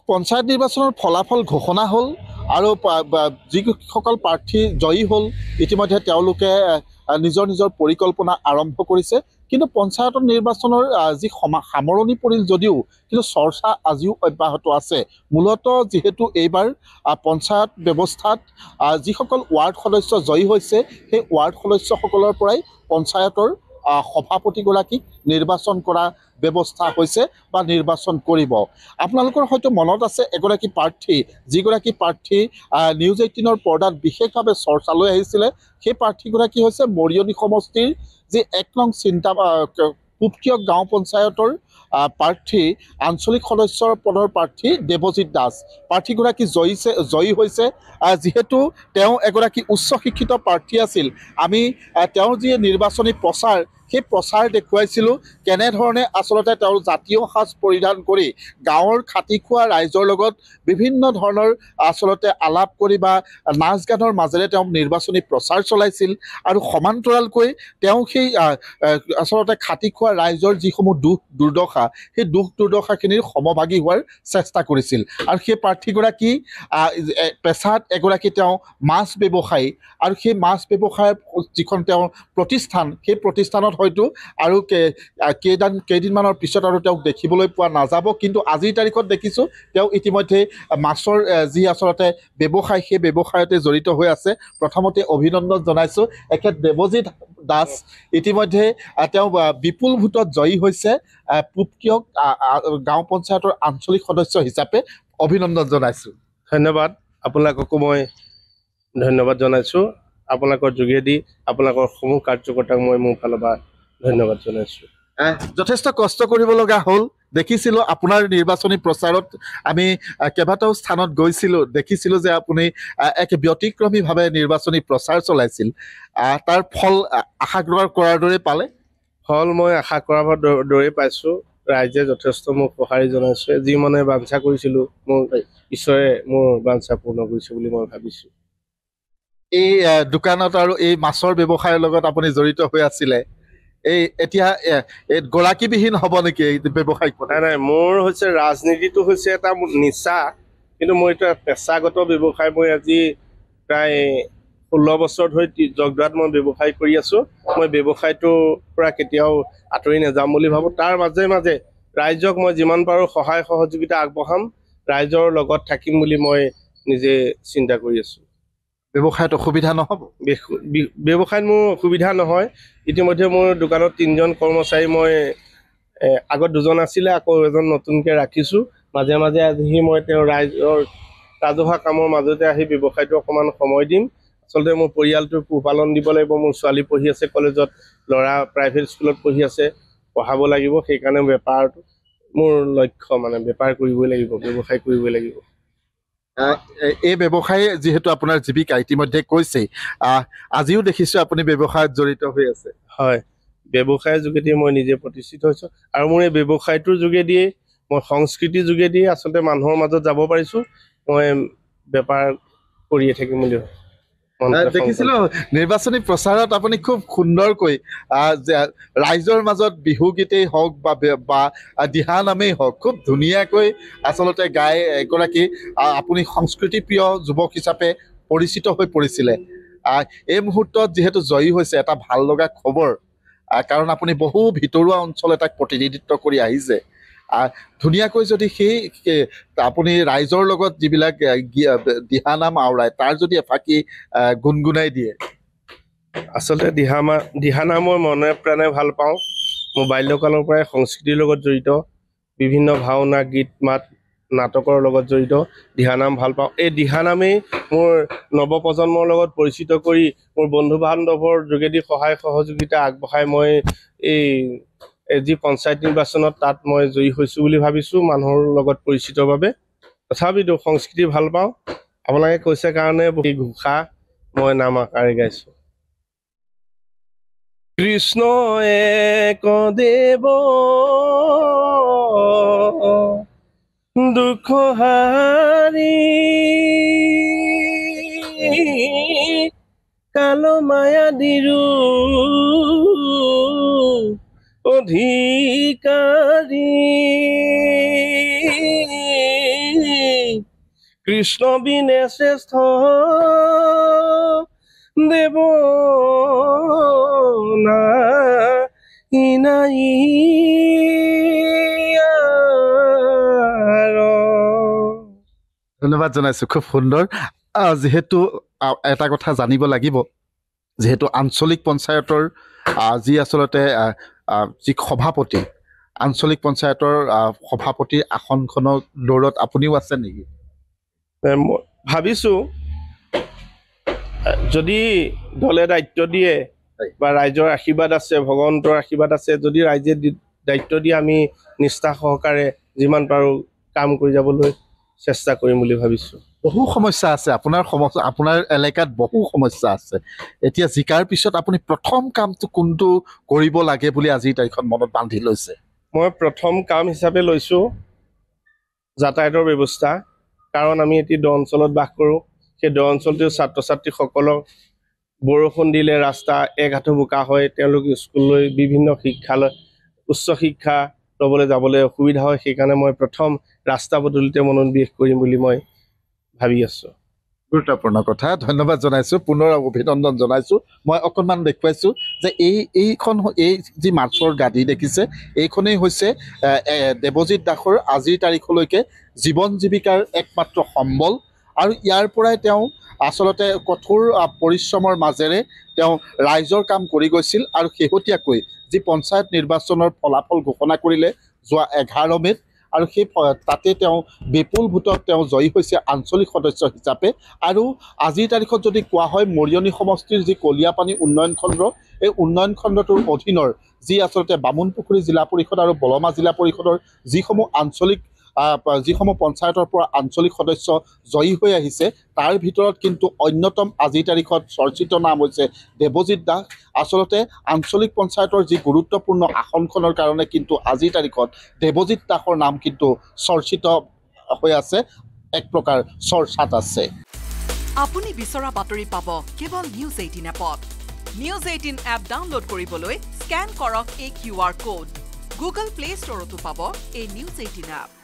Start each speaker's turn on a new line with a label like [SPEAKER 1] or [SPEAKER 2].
[SPEAKER 1] পঞ্চায়ত নিৰ্বাচনৰ ফলাফল ঘোষণা হ'ল আৰু যিসকল প্ৰাৰ্থী জয়ী হ'ল ইতিমধ্যে তেওঁলোকে নিজৰ নিজৰ পৰিকল্পনা আৰম্ভ কৰিছে। কিন্তু পঞ্চায়তৰ নিৰ্বাচনৰ যি সামৰণি পৰিল যদিও কিন্তু চৰ্চা আজিও অব্যাহত আছে। মূলতঃ যিহেতু এইবাৰ পঞ্চায়ত ব্যৱস্থাত যিসকল ৱাৰ্ড সদস্য জয়ী হৈছে সেই ৱাৰ্ড সদস্যসকলৰ পৰাই পঞ্চায়তৰ সভাপতিগৰাকীক নিৰ্বাচন কৰা ব্যৱস্থা হৈছে বা নিৰ্বাচন কৰিব। আপোনালোকৰ হয়তো মনত আছে এগৰাকী প্ৰাৰ্থী, যিগৰাকী প্ৰাৰ্থী নিউজ 18ৰ পৰ্দাত বিশেষভাৱে চৰ্চালৈ আহিছিলে, সেই প্ৰাৰ্থীগৰাকী হৈছে মৰিয়নি সমষ্টিৰ যি 1 নং পুবকিয়ক গাঁও পঞ্চায়তৰ প্ৰাৰ্থী, আঞ্চলিক সদস্যৰ পদৰ প্ৰাৰ্থী দেৱজিৎ দাস। প্ৰাৰ্থীগৰাকী জয়ী হৈছে। যিহেতু তেওঁ এগৰাকী উচ্চ শিক্ষিত প্ৰাৰ্থী আছিল, আমি তেওঁৰ যি নিৰ্বাচনী প্ৰচাৰ সেই প্ৰচাৰ দেখুৱাইছিলোঁ কেনেধৰণে আচলতে তেওঁ জাতীয় সাজ পৰিধান কৰি গাঁৱৰ খাটি খোৱা ৰাইজৰ লগত বিভিন্ন ধৰণৰ আচলতে আলাপ কৰি বা নাচ গানৰ মাজেৰে তেওঁ নিৰ্বাচনী প্ৰচাৰ চলাইছিল আৰু সমান্তৰালকৈ তেওঁ সেই আচলতে খাটি খোৱা ৰাইজৰ যিসমূহ দুখ দুৰ্দশা সেই দুখ দুৰ্দশাখিনিৰ সমভাগী হোৱাৰ চেষ্টা কৰিছিল। আৰু সেই প্ৰাৰ্থীগৰাকী পেছাত এগৰাকী তেওঁ মাছ ব্যৱসায়ী আৰু সেই মাছ ব্যৱসায়ৰ যিখন তেওঁৰ প্ৰতিষ্ঠান সেই প্ৰতিষ্ঠানত হয়তো আৰু কেইদিনমানৰ পিছত আৰু তেওঁক দেখিবলৈ পোৱা নাযাব। কিন্তু আজিৰ তাৰিখত দেখিছোঁ তেওঁ ইতিমধ্যে মাছৰ যি আচলতে ব্যৱসায় সেই ব্যৱসায়তে জড়িত হৈ আছে। প্ৰথমতে অভিনন্দন জনাইছোঁ এখেত দেৱজিৎ দাস। ইতিমধ্যে তেওঁ বিপুল ভোটত জয়ী হৈছে। পুবকিয়ক গাঁও পঞ্চায়তৰ আঞ্চলিক সদস্য হিচাপে অভিনন্দন জনাইছোঁ।
[SPEAKER 2] ধন্যবাদ। আপোনালোককো মই ধন্যবাদ জনাইছোঁ। আপোনালোকৰ যোগেদি আপোনালোকৰ সমূহ কাৰ্যকৰ্তাক মই মোৰ ফালৰ পৰা ধন্যবাদ জনাইছোঁ।
[SPEAKER 1] যথেষ্ট কষ্ট কৰিব লগা হ'ল। দেখিছিলোঁ আপোনাৰ নিৰ্বাচনী প্ৰচাৰত আমি কেইবাটাও স্থানত গৈছিলোঁ, দেখিছিলোঁ যে আপুনি এক ব্যতিক্ৰমীভাৱে নিৰ্বাচনী প্ৰচাৰ চলাইছিল। তাৰ ফল আশা কৰাৰ দৰে পালে?
[SPEAKER 2] ফল মই আশা কৰাৰ দৰেই পাইছোঁ। ৰাইজে যথেষ্ট মোক সঁহাৰি জনাইছে। যি মানে বাঞ্ছা কৰিছিলোঁ মোৰ ঈশ্বৰে মোৰ বাঞ্ছা পূৰ্ণ কৰিছে বুলি মই ভাবিছোঁ।
[SPEAKER 1] এই দোকানত আৰু এই মাছৰ ব্যৱসায়ৰ লগত আপুনি জড়িত হৈ আছিলে, এতিয়া গৰাকীবিহীন হ'ব নেকি এই ব্যৱসায়?
[SPEAKER 2] নাই, মোৰ হৈছে ৰাজনীতিটো হৈছে এটা নিচা, কিন্তু মোৰ এটা পেছাগত ব্যৱসায়। মই আজি প্ৰায় 16 বছৰ ধৰি জগদোৱাত মই ব্যৱসায় কৰি আছোঁ। মই ব্যৱসায়টোৰ পৰা কেতিয়াও আঁতৰি নাযাম বুলি ভাবোঁ। তাৰ মাজে মাজে ৰাইজক মই যিমান পাৰোঁ সহায় সহযোগিতা আগবঢ়াম, ৰাইজৰ লগত থাকিম বুলি মই নিজে চিন্তা কৰি আছোঁ।
[SPEAKER 1] ব্যৱসায়ত অসুবিধা নহ'ব?
[SPEAKER 2] ব্যৱসায়ত মোৰ অসুবিধা নহয়। ইতিমধ্যে মোৰ দোকানত 3জন কৰ্মচাৰী, মই আগত 2জন আছিলে, আকৌ এজন নতুনকৈ ৰাখিছোঁ। মাজে মাজে আহি মই তেওঁ ৰাইজৰ ৰাজহুৱা কামৰ মাজতে আহি ব্যৱসায়টো অকণমান সময় দিম। আচলতে মোৰ পৰিয়ালটোৰ পোহপালন দিব লাগিব। মোৰ ছোৱালী পঢ়ি আছে কলেজত, ল'ৰা প্ৰাইভেট স্কুলত পঢ়ি আছে, পঢ়াব লাগিব। সেইকাৰণে বেপাৰটো মোৰ লক্ষ্য, মানে বেপাৰ কৰিবই লাগিব, ব্যৱসায় কৰিবই লাগিব।
[SPEAKER 1] এই ব্যৱসায় যিহেতু আপোনাৰ জীৱিকা ইতিমধ্যে কৈছেই, আজিও দেখিছোঁ আপুনি ব্যৱসায়ত জড়িত হৈ আছে।
[SPEAKER 2] হয়, ব্যৱসায়ৰ যোগেদি মই নিজে প্ৰতিষ্ঠিত হৈছোঁ আৰু মোৰ এই ব্যৱসায়টোৰ যোগেদিয়ে মই সংস্কৃতিৰ যোগেদিয়ে আচলতে মানুহৰ মাজত যাব পাৰিছোঁ। মই বেপাৰ কৰিয়ে থাকিম বুলি
[SPEAKER 1] দেখিছিলোঁ নিৰ্বাচনী প্ৰচাৰত আপুনি খুব সুন্দৰকৈ ৰাইজৰ মাজত বিহুগীতেই হওক বা দিহানামেই হওক খুব ধুনীয়াকৈ আচলতে গাই এগৰাকী আপুনি সংস্কৃতিপ্ৰিয় যুৱক হিচাপে পৰিচিত হৈ পৰিছিলে। এই মুহূৰ্তত যিহেতু জয়ী হৈছে এটা ভাল লগা খবৰ, কাৰণ আপুনি বহু ভিতৰুৱা অঞ্চল এটাক প্ৰতিনিধিত্ব কৰি আহিছে। ধুনীয়াকৈ যদি সেই আপুনি ৰাইজৰ লগত যিবিলাক দিহানাম আওৰায় তাৰ যদি এফাকি গুণগুণাই দিয়ে।
[SPEAKER 2] আচলতে দিহানাম মই মনে প্ৰাণে ভাল পাওঁ। মোৰ বাল্যকালৰ পৰাই সংস্কৃতিৰ লগত জড়িত, বিভিন্ন ভাওনা গীত মাত নাটকৰ লগত জড়িত, দিহানাম ভাল পাওঁ। এই দিহানামেই মোৰ নৱপ্ৰজন্মৰ লগত পৰিচিত কৰি মোৰ বন্ধু বান্ধৱৰ যোগেদি সহায় সহযোগিতা আগবঢ়াই মই এই যি পঞ্চায়ত নিৰ্বাচনত তাত মই জয়ী হৈছোঁ বুলি ভাবিছোঁ মানুহৰ লগত পৰিচিতৰ বাবে। তথাপিতো সংস্কৃতি ভাল পাওঁ। আপোনালোকে কৈছে কাৰণে ঘোষা মই নাম আকাৰে গাইছোঁ। কৃষ্ণ এক দেৱ দুখ হাৰি কাল মায়া দিৰু অধিকাৰী কৃষ্ণ বিনে শ্ৰেষ্ঠ দেৱ নাই
[SPEAKER 1] ধন্যবাদ জনাইছোঁ, খুব সুন্দৰ। যিহেতু এটা কথা জানিব লাগিব, যিহেতু আঞ্চলিক পঞ্চায়তৰ যি আচলতে যি সভাপতি, আঞ্চলিক পঞ্চায়তৰ সভাপতিৰ আসনখনৰ দৌৰত আপুনিও আছে নেকি?
[SPEAKER 2] ভাবিছোঁ যদি দলে দায়িত্ব দিয়ে বা ৰাইজৰ আশীৰ্বাদ আছে, ভগৱন্তৰ আশীৰ্বাদ আছে, যদি ৰাইজে দায়িত্ব দিয়ে আমি নিষ্ঠা সহকাৰে যিমান পাৰোঁ কাম কৰি যাবলৈ চেষ্টা কৰিম বুলি ভাবিছোঁ।
[SPEAKER 1] বহু সমস্যা আছে, আপোনাৰ এলেকাত বহু সমস্যা আছে। এতিয়া জিকাৰ পিছত আপুনি প্ৰথম কামটো কোনটো কৰিব লাগে বুলি আজিৰ তাৰিখত মনত বান্ধি লৈছে?
[SPEAKER 2] মই প্ৰথম কাম হিচাপে লৈছোঁ যাতায়াতৰ ব্যৱস্থা। কাৰণ আমি এটি দ অঞ্চলত বাস কৰোঁ। সেই দ অঞ্চলটোৰ ছাত্ৰ ছাত্ৰীসকলক বৰষুণ দিলে ৰাস্তা একাঠো বোকা হয়, তেওঁলোক স্কুললৈ বিভিন্ন শিক্ষালয় উচ্চ শিক্ষা ল'বলৈ যাবলৈ অসুবিধা হয়। সেইকাৰণে মই প্ৰথম ৰাস্তা পদূলিতে মনোনিৱেশ কৰিম বুলি মই ভাবি আছোঁ।
[SPEAKER 1] গুৰুত্বপূৰ্ণ কথা, ধন্যবাদ জনাইছোঁ, পুনৰ অভিনন্দন জনাইছোঁ। মই অকণমান দেখুৱাইছোঁ যে এইখন এই যি মাছৰ গাদী দেখিছে, এইখনেই হৈছে দেৱজিৎ দাসৰ আজিৰ তাৰিখলৈকে জীৱন জীৱিকাৰ একমাত্ৰ সম্বল। আৰু ইয়াৰ পৰাই তেওঁ আচলতে কঠোৰ পৰিশ্ৰমৰ মাজেৰে তেওঁ ৰাইজৰ কাম কৰি গৈছিল। আৰু শেহতীয়াকৈ যি পঞ্চায়ত নিৰ্বাচনৰ ফলাফল ঘোষণা কৰিলে যোৱা 11 মে'ত, আৰু সেই তাতে তেওঁ বিপুল ভোটত তেওঁ জয়ী হৈছে আঞ্চলিক সদস্য হিচাপে। আৰু আজিৰ তাৰিখত যদি কোৱা হয়, মৰিয়নি সমষ্টিৰ যি কলিয়াপানী উন্নয়ন খণ্ড, এই উন্নয়ন খণ্ডটোৰ অধীনৰ যি আচলতে বামুণপুখুৰী জিলা পৰিষদ আৰু বলমা জিলা পৰিষদৰ যিসমূহ পঞ্চায়তৰ পৰা আঞ্চলিক সদস্য জয়ী হৈ আহিছে, তাৰ ভিতৰত কিন্তু অন্যতম আজিৰ তাৰিখত চৰ্চিত নাম হৈছে দেৱজিৎ দাস। আচলতে আঞ্চলিক পঞ্চায়তৰ যি গুৰুত্বপূৰ্ণ আসনখনৰ কাৰণে কিন্তু আজিৰ তাৰিখত দেৱজিৎ দাসৰ নাম কিন্তু চৰ্চিত হৈ আছে, এক প্ৰকাৰ চৰ্চাত আছে।
[SPEAKER 3] আপুনি বিচৰা বাতৰি পাব কেৱল নিউজ 18 এপত। নিউজ 18 এপ ডাউনলোড কৰিবলৈ স্কেন কৰক এই QR কোড। গুগল প্লে ষ্টৰতো পাব এই নিউজ 18 এপ।